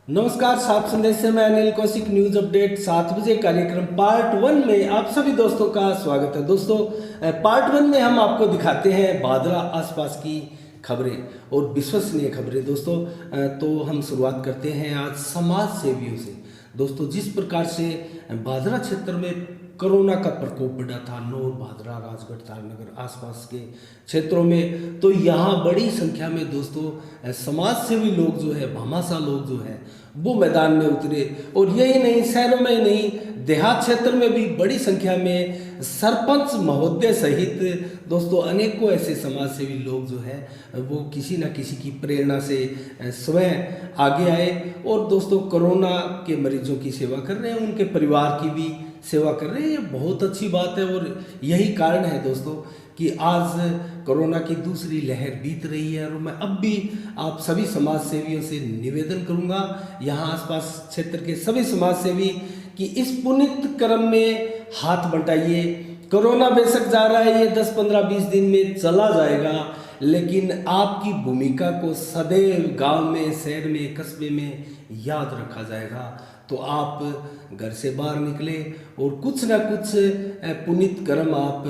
नमस्कार, सात संदेश से मैं अनिल कौशिक। न्यूज अपडेट 7 बजे कार्यक्रम पार्ट 1 में आप सभी दोस्तों का स्वागत है। दोस्तों, पार्ट 1 में हम आपको दिखाते हैं भादरा आसपास की खबरें और विश्वसनीय खबरें। दोस्तों, तो हम शुरुआत करते हैं आज समाज सेवियों से। दोस्तों, जिस प्रकार से भादरा क्षेत्र में कोरोना का प्रकोप बढ़ा था, नौर, भादरा, राजगढ़, तारनगर आसपास के क्षेत्रों में, तो यहाँ बड़ी संख्या में दोस्तों समाज सेवी लोग जो है, भामाशाह लोग जो है, वो मैदान में उतरे। और यही नहीं, शहरों में ही नहीं, देहात क्षेत्र में भी बड़ी संख्या में सरपंच महोदय सहित दोस्तों अनेकों ऐसे समाज सेवी लोग जो है वो किसी न किसी की प्रेरणा से स्वयं आगे आए और दोस्तों कोरोना के मरीजों की सेवा कर रहे हैं, उनके परिवार की भी सेवा कर रहे हैं। ये बहुत अच्छी बात है और यही कारण है दोस्तों कि आज कोरोना की दूसरी लहर बीत रही है। और मैं अब भी आप सभी समाज सेवियों से निवेदन करूंगा, यहाँ आसपास क्षेत्र के सभी समाज सेवी, कि इस पुनीत कर्म में हाथ बंटाइए। कोरोना बेशक जा रहा है, ये 10, 15, 20 दिन में चला जाएगा, लेकिन आपकी भूमिका को सदैव गांव में, शहर में, कस्बे में याद रखा जाएगा। तो आप घर से बाहर निकले और कुछ ना कुछ पुनीत कर्म आप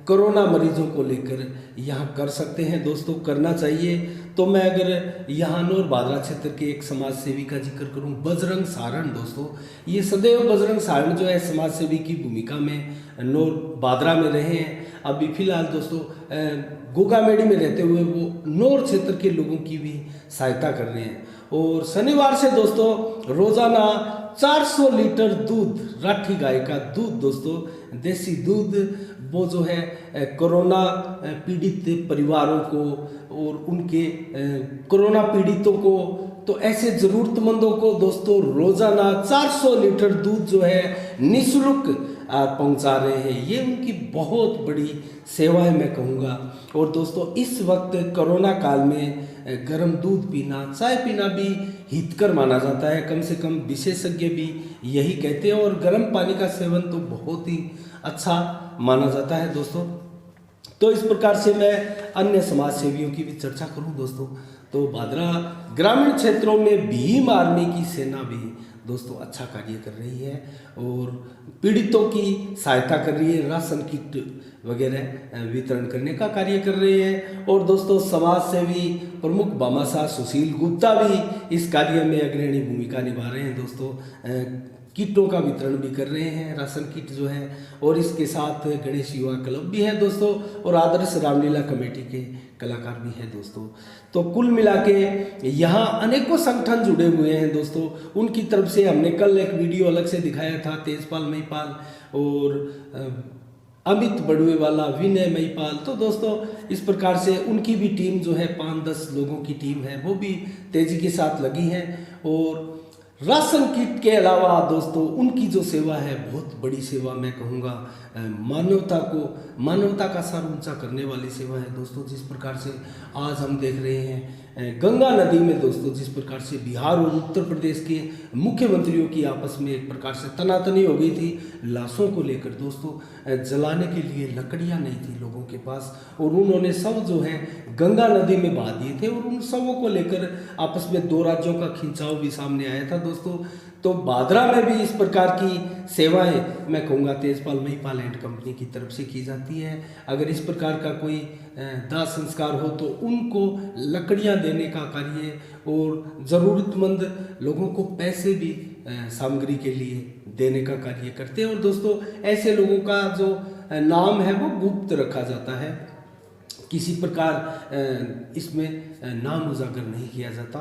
कोरोना मरीजों को लेकर यहाँ कर सकते हैं। दोस्तों, करना चाहिए। तो मैं अगर यहाँ नौर भादरा क्षेत्र के एक समाज सेवी का जिक्र करूँ, बजरंग सारण। दोस्तों, ये सदैव बजरंग सारण जो है समाज सेवी की भूमिका में नौर भादरा में रहे हैं। अभी फिलहाल दोस्तों गोगामेड़ी में रहते हुए वो नौर क्षेत्र के लोगों की भी सहायता कर रहे हैं। और शनिवार से दोस्तों रोजाना 400 लीटर दूध, राठी गाय का दूध, दोस्तों देसी दूध, वो जो है कोरोना पीड़ित परिवारों को और उनके कोरोना पीड़ितों को, तो ऐसे ज़रूरतमंदों को दोस्तों रोज़ाना 400 लीटर दूध जो है निःशुल्क पहुंचा रहे हैं। ये उनकी बहुत बड़ी सेवा है, मैं कहूँगा। और दोस्तों, इस वक्त कोरोना काल में गर्म दूध पीना, चाय पीना भी हितकर माना जाता है। कम से कम विशेषज्ञ भी यही कहते हैं। और गर्म पानी का सेवन तो बहुत ही अच्छा माना जाता है दोस्तों। तो इस प्रकार से मैं अन्य समाज सेवियों की भी चर्चा करूं दोस्तों, तो भादरा ग्रामीण क्षेत्रों में भीम आर्मी की सेना भी दोस्तों अच्छा कार्य कर रही है और पीड़ितों की सहायता कर रही है, राशन किट वगैरह वितरण करने का कार्य कर रहे हैं। और दोस्तों, समाज सेवी प्रमुख भामाशाह सुशील गुप्ता भी इस कार्य में अग्रणी भूमिका निभा रहे हैं। दोस्तों, किटों का वितरण भी कर रहे हैं, राशन किट जो है। और इसके साथ गणेश युवा क्लब भी है दोस्तों, और आदर्श रामलीला कमेटी के कलाकार भी हैं दोस्तों। तो कुल मिला के यहाँ अनेकों संगठन जुड़े हुए हैं दोस्तों। उनकी तरफ से हमने कल एक वीडियो अलग से दिखाया था, तेजपाल महिपाल और अमित बड़ुए वाला, विनय महिपाल। तो दोस्तों, इस प्रकार से उनकी भी टीम जो है, 5-10 लोगों की टीम है, वो भी तेजी के साथ लगी है। और राशन किट के अलावा दोस्तों उनकी जो सेवा है, बहुत बड़ी सेवा, मैं कहूँगा मानवता का सर ऊंचा करने वाली सेवा है दोस्तों। जिस प्रकार से आज हम देख रहे हैं गंगा नदी में दोस्तों, जिस प्रकार से बिहार और उत्तर प्रदेश के मुख्यमंत्रियों की आपस में एक प्रकार से तनातनी हो गई थी लाशों को लेकर दोस्तों। जलाने के लिए लकड़ियां नहीं थी लोगों के पास, और उन्होंने सब जो है गंगा नदी में बहा दिए थे। और उन सबों को लेकर आपस में दो राज्यों का खिंचाव भी सामने आया था दोस्तों। तो भादरा में भी इस प्रकार की सेवाएं, मैं कहूँगा, तेजपाल महिपाल एंड कंपनी की तरफ से की जाती है। अगर इस प्रकार का कोई दाह संस्कार हो तो उनको लकड़ियां देने का कार्य और ज़रूरतमंद लोगों को पैसे भी सामग्री के लिए देने का कार्य करते हैं। और दोस्तों, ऐसे लोगों का जो नाम है वो गुप्त रखा जाता है, किसी प्रकार इसमें नाम उजागर नहीं किया जाता।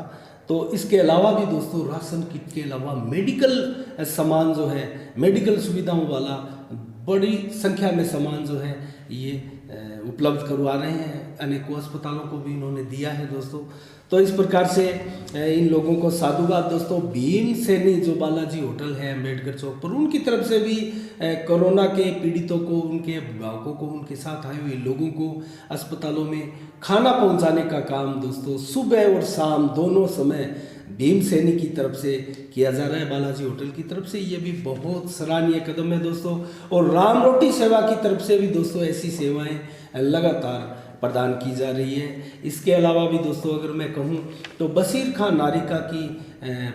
तो इसके अलावा भी दोस्तों राशन किट के अलावा मेडिकल सामान जो है, मेडिकल सुविधाओं वाला बड़ी संख्या में सामान जो है ये उपलब्ध करवा रहे हैं। अनेकों अस्पतालों को भी इन्होंने दिया है दोस्तों। तो इस प्रकार से इन लोगों को साधुवाद दोस्तों। भीम सैनी जो बालाजी होटल है अम्बेडकर चौक पर, उनकी तरफ से भी कोरोना के पीड़ितों को, उनके अभिभावकों को, उनके साथ आए हुए लोगों को अस्पतालों में खाना पहुंचाने का काम दोस्तों सुबह और शाम दोनों समय भीम सैनी की तरफ से किया जा रहा है, बालाजी होटल की तरफ से। ये भी बहुत सराहनीय कदम है दोस्तों। और राम रोटी सेवा की तरफ से भी दोस्तों ऐसी सेवाएं लगातार प्रदान की जा रही है। इसके अलावा भी दोस्तों अगर मैं कहूँ तो बशीर खान नारिका की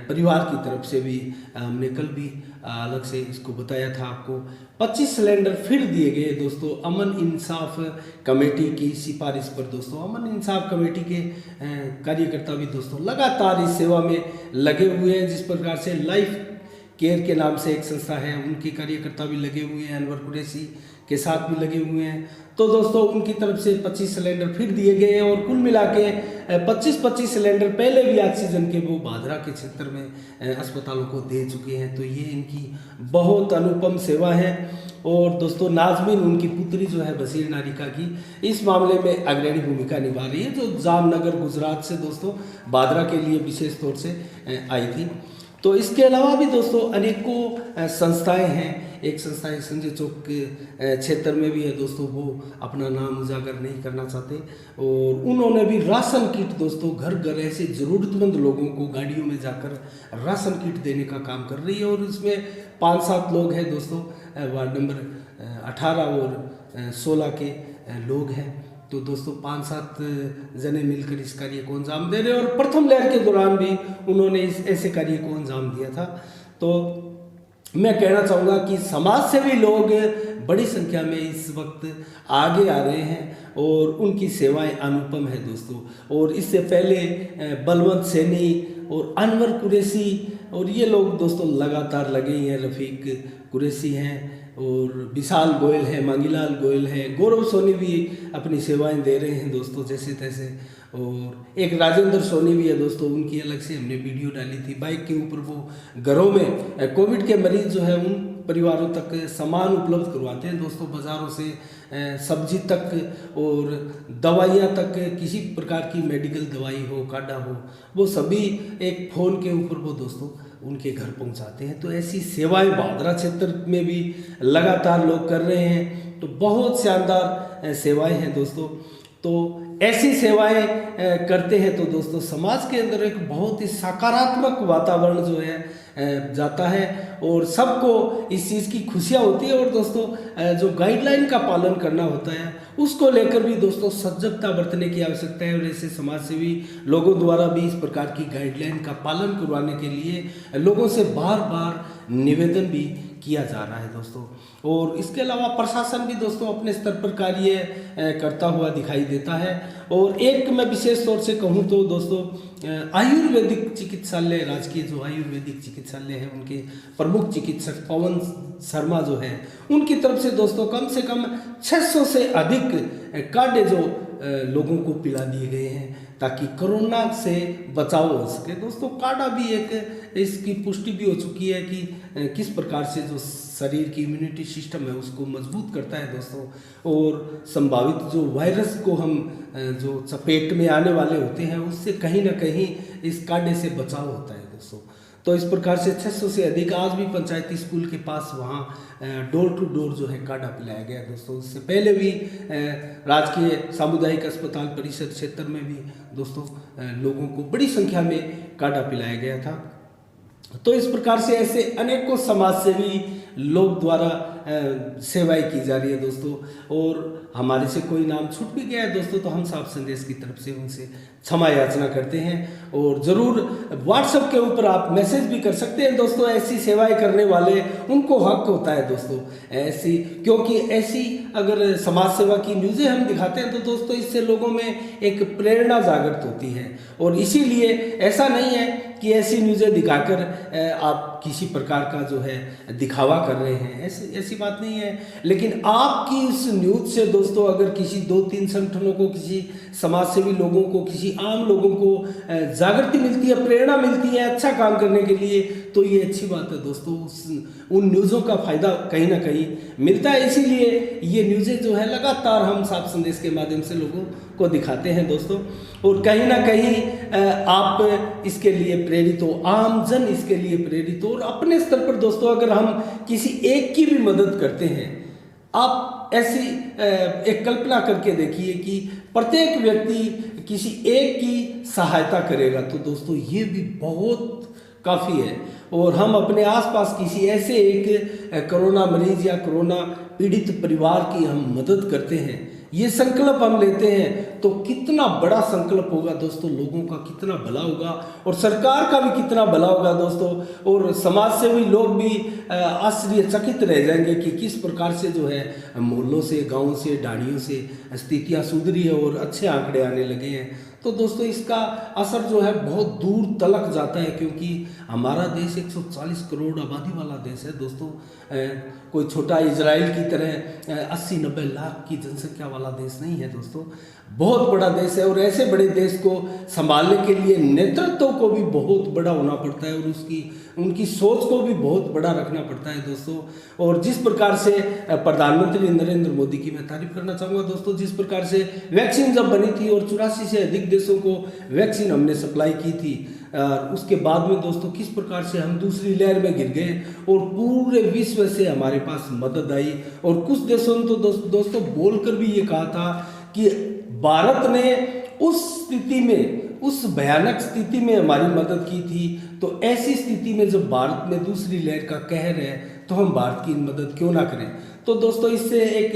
परिवार की तरफ से भी हमने कल भी अलग से इसको बताया था आपको, 25 सिलेंडर फिर दिए गए दोस्तों अमन इंसाफ कमेटी की सिफारिश पर। दोस्तों अमन इंसाफ कमेटी के कार्यकर्ता भी दोस्तों लगातार इस सेवा में लगे हुए हैं। जिस प्रकार से लाइफ केयर के नाम से एक संस्था है, उनके कार्यकर्ता भी लगे हुए हैं, अनवर कुरैशी के साथ भी लगे हुए हैं। तो दोस्तों उनकी तरफ से 25 सिलेंडर फिर दिए गए हैं और कुल मिला के 25 सिलेंडर पहले भी ऑक्सीजन के वो भादरा के क्षेत्र में अस्पतालों को दे चुके हैं। तो ये इनकी बहुत अनुपम सेवा है। और दोस्तों नाजमीन उनकी पुत्री जो है बशीर नारिका की इस मामले में अग्रणी भूमिका निभा रही है, जो जामनगर गुजरात से दोस्तों भादरा के लिए विशेष तौर से आई थी। तो इसके अलावा भी दोस्तों अनेकों संस्थाएं हैं। एक संस्था संजय चौक के क्षेत्र में भी है दोस्तों, वो अपना नाम उजागर नहीं करना चाहते, और उन्होंने भी राशन किट दोस्तों घर घर ऐसे ज़रूरतमंद लोगों को गाड़ियों में जाकर राशन किट देने का काम कर रही है। और इसमें 5-7 लोग हैं दोस्तों, वार्ड नंबर 18 और 16 के लोग हैं। तो दोस्तों 5-7 जने मिलकर इस कार्य को अंजाम दे रहे हैं, और प्रथम लहर के दौरान भी उन्होंने इस ऐसे कार्य को अंजाम दिया था। तो मैं कहना चाहूँगा कि समाज से भी लोग बड़ी संख्या में इस वक्त आगे आ रहे हैं और उनकी सेवाएं अनुपम है दोस्तों। और इससे पहले बलवंत सैनी और अनवर कुरैशी और ये लोग दोस्तों लगातार लगे ही हैं। रफ़ीक कुरैशी हैं और विशाल गोयल है, मांगीलाल गोयल है, गौरव सोनी भी अपनी सेवाएं दे रहे हैं दोस्तों जैसे तैसे। और एक राजेंद्र सोनी भी है दोस्तों, उनकी अलग से हमने वीडियो डाली थी। बाइक के ऊपर वो घरों में कोविड के मरीज जो है उन परिवारों तक सामान उपलब्ध करवाते हैं दोस्तों, बाज़ारों से सब्जी तक और दवाइयाँ तक, किसी प्रकार की मेडिकल दवाई हो, काढ़ा हो, वो सभी एक फ़ोन के ऊपर वो दोस्तों उनके घर पहुंचाते हैं। तो ऐसी सेवाएं भादरा क्षेत्र में भी लगातार लोग कर रहे हैं। तो बहुत शानदार सेवाएं हैं दोस्तों। तो ऐसी सेवाएं करते हैं तो दोस्तों समाज के अंदर एक बहुत ही सकारात्मक वातावरण जो है जाता है और सबको इस चीज़ की खुशियाँ होती है। और दोस्तों जो गाइडलाइन का पालन करना होता है उसको लेकर भी दोस्तों सजगता बरतने की आवश्यकता है। और ऐसे समाज सेवी लोगों द्वारा भी इस प्रकार की गाइडलाइन का पालन करवाने के लिए लोगों से बार बार निवेदन भी किया जा रहा है दोस्तों। और इसके अलावा प्रशासन भी दोस्तों अपने स्तर पर कार्य करता हुआ दिखाई देता है। और एक मैं विशेष तौर से कहूँ तो दोस्तों आयुर्वेदिक चिकित्सालय, राजकीय जो आयुर्वेदिक चिकित्सालय है, उनके प्रमुख चिकित्सक पवन शर्मा जो है, उनकी तरफ से दोस्तों कम से कम 600 से अधिक काढ़े जो लोगों को पिला दिए गए हैं ताकि कोरोना से बचाव हो सके। दोस्तों काढ़ा भी एक इसकी पुष्टि भी हो चुकी है कि किस प्रकार से जो शरीर की इम्यूनिटी सिस्टम है उसको मजबूत करता है दोस्तों। और संभावित जो वायरस को हम जो चपेट में आने वाले होते हैं उससे कहीं ना कहीं इस काढ़े से बचाव होता है दोस्तों। तो इस प्रकार से 600 से अधिक आज भी पंचायती स्कूल के पास वहाँ डोर टू डोर जो है काढ़ा पिलाया गया दोस्तों। इससे पहले भी राजकीय सामुदायिक अस्पताल परिषद क्षेत्र में भी दोस्तों लोगों को बड़ी संख्या में काढ़ा पिलाया गया था। तो इस प्रकार से ऐसे अनेकों समाजसेवी लोग द्वारा सेवाएं की जा रही है दोस्तों। और हमारे से कोई नाम छूट भी गया है दोस्तों तो हम साफ संदेश की तरफ से उनसे क्षमा याचना करते हैं। और ज़रूर व्हाट्सएप के ऊपर आप मैसेज भी कर सकते हैं दोस्तों। ऐसी सेवाएं करने वाले उनको हक होता है दोस्तों ऐसी, क्योंकि ऐसी अगर समाज सेवा की न्यूज़ें हम दिखाते हैं तो दोस्तों इससे लोगों में एक प्रेरणा जागृत होती है। और इसीलिए ऐसा नहीं है कि ऐसी न्यूज़ें दिखाकर आप किसी प्रकार का जो है दिखावा कर रहे हैं, ऐसी बात नहीं है। लेकिन आपकी इस न्यूज़ से दोस्तों अगर किसी 2-3 संगठनों को, किसी समाजसेवी लोगों को, किसी आम लोगों को जागृति मिलती है, प्रेरणा मिलती है अच्छा काम करने के लिए, तो ये अच्छी बात है दोस्तों। उन न्यूज़ों का फ़ायदा कहीं ना कहीं मिलता है। इसीलिए ये न्यूज़ें जो है लगातार हम साफ संदेश के माध्यम से लोगों को दिखाते हैं दोस्तों। और कहीं ना कहीं आप इसके लिए प्रेरित हो, आम जन इसके लिए प्रेरित हो। और अपने स्तर पर दोस्तों अगर हम किसी एक की भी मदद करते हैं, आप ऐसी एक कल्पना करके देखिए कि प्रत्येक व्यक्ति किसी एक की सहायता करेगा तो दोस्तों ये भी बहुत काफ़ी है। और हम अपने आसपास किसी ऐसे एक कोरोना मरीज या कोरोना पीड़ित परिवार की हम मदद करते हैं, ये संकल्प हम लेते हैं तो कितना बड़ा संकल्प होगा दोस्तों, लोगों का कितना भला होगा और सरकार का भी कितना भला होगा दोस्तों, और समाज सेवी लोग भी आश्चर्यचकित रह जाएंगे कि किस प्रकार से जो है मोहल्लों से, गाँव से, ढाणियों से स्थितियाँ सुधरी है और अच्छे आंकड़े आने लगे हैं। तो दोस्तों इसका असर जो है बहुत दूर तलक जाता है, क्योंकि हमारा देश 140 करोड़ आबादी वाला देश है दोस्तों। कोई छोटा इजराइल की तरह 80-90 लाख की जनसंख्या वाला देश नहीं है दोस्तों, बहुत बड़ा देश है। और ऐसे बड़े देश को संभालने के लिए नेतृत्व को भी बहुत बड़ा होना पड़ता है और उनकी सोच को भी बहुत बड़ा रखना पड़ता है दोस्तों। और जिस प्रकार से प्रधानमंत्री नरेंद्र मोदी की मैं तारीफ करना चाहूँगा दोस्तों, जिस प्रकार से वैक्सीन जब बनी थी और 84 से अधिक देशों को वैक्सीन हमने सप्लाई की थी, उसके बाद में दोस्तों किस प्रकार से हम दूसरी लहर में गिर गए और पूरे विश्व से हमारे पास मदद आई। और कुछ देशों ने तो दोस्तों बोलकर भी ये कहा था कि भारत ने उस स्थिति में, उस भयानक स्थिति में हमारी मदद की थी, तो ऐसी स्थिति में जब भारत में दूसरी लहर का कहर है तो हम भारत की मदद क्यों ना करें। तो दोस्तों इससे एक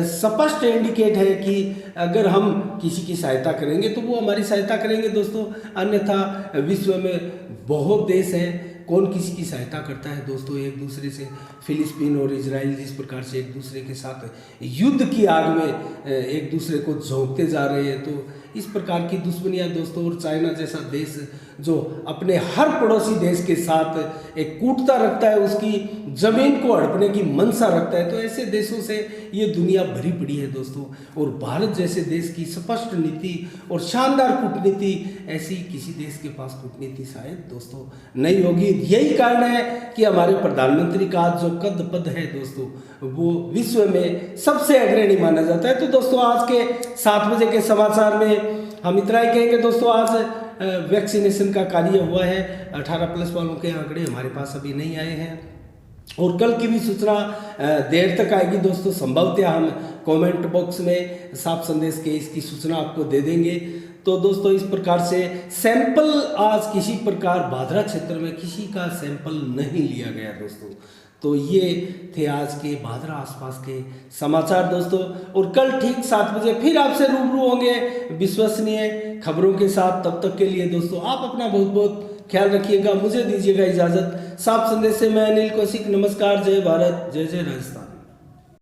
स्पष्ट इंडिकेट है कि अगर हम किसी की सहायता करेंगे तो वो हमारी सहायता करेंगे दोस्तों, अन्यथा विश्व में बहुत देश हैं, कौन किसी की सहायता करता है दोस्तों एक दूसरे से। फिलिस्तीन और इजराइल जिस प्रकार से एक दूसरे के साथ युद्ध की आग में एक दूसरे को झोंकते जा रहे हैं, तो इस प्रकार की दुश्मनियां दोस्तों, और चाइना जैसा देश जो अपने हर पड़ोसी देश के साथ एक कूटता रखता है, उसकी जमीन को हड़पने की मंशा रखता है, तो ऐसे देशों से ये दुनिया भरी पड़ी है दोस्तों। और भारत जैसे देश की स्पष्ट नीति और शानदार कूटनीति, ऐसी किसी देश के पास कूटनीति शायद दोस्तों नहीं होगी। यही कारण है कि हमारे प्रधानमंत्री का जो कद पद है दोस्तों, वो विश्व में सबसे अग्रणी माना जाता है। तो दोस्तों आज के 7 बजे के समाचार में हम इतना ही कहेंगे दोस्तों। आज वैक्सीनेशन का कार्य हुआ है, 18+ वालों के आंकड़े हमारे पास अभी नहीं आए हैं और कल की भी सूचना देर तक आएगी दोस्तों। संभवतः हम कमेंट बॉक्स में साफ संदेश के इसकी सूचना आपको दे देंगे। तो दोस्तों इस प्रकार से सैंपल आज किसी प्रकार भादरा क्षेत्र में किसी का सैंपल नहीं लिया गया दोस्तों। तो ये थे आज के भादरा आसपास के समाचार दोस्तों, और कल ठीक 7 बजे फिर आपसे रूबरू होंगे विश्वसनीय खबरों के साथ। तब तक के लिए दोस्तों आप अपना बहुत बहुत ख्याल रखिएगा, मुझे दीजिएगा इजाज़त। साफ संदेश से मैं अनिल कौशिक, नमस्कार, जय भारत, जय जय राजस्थान।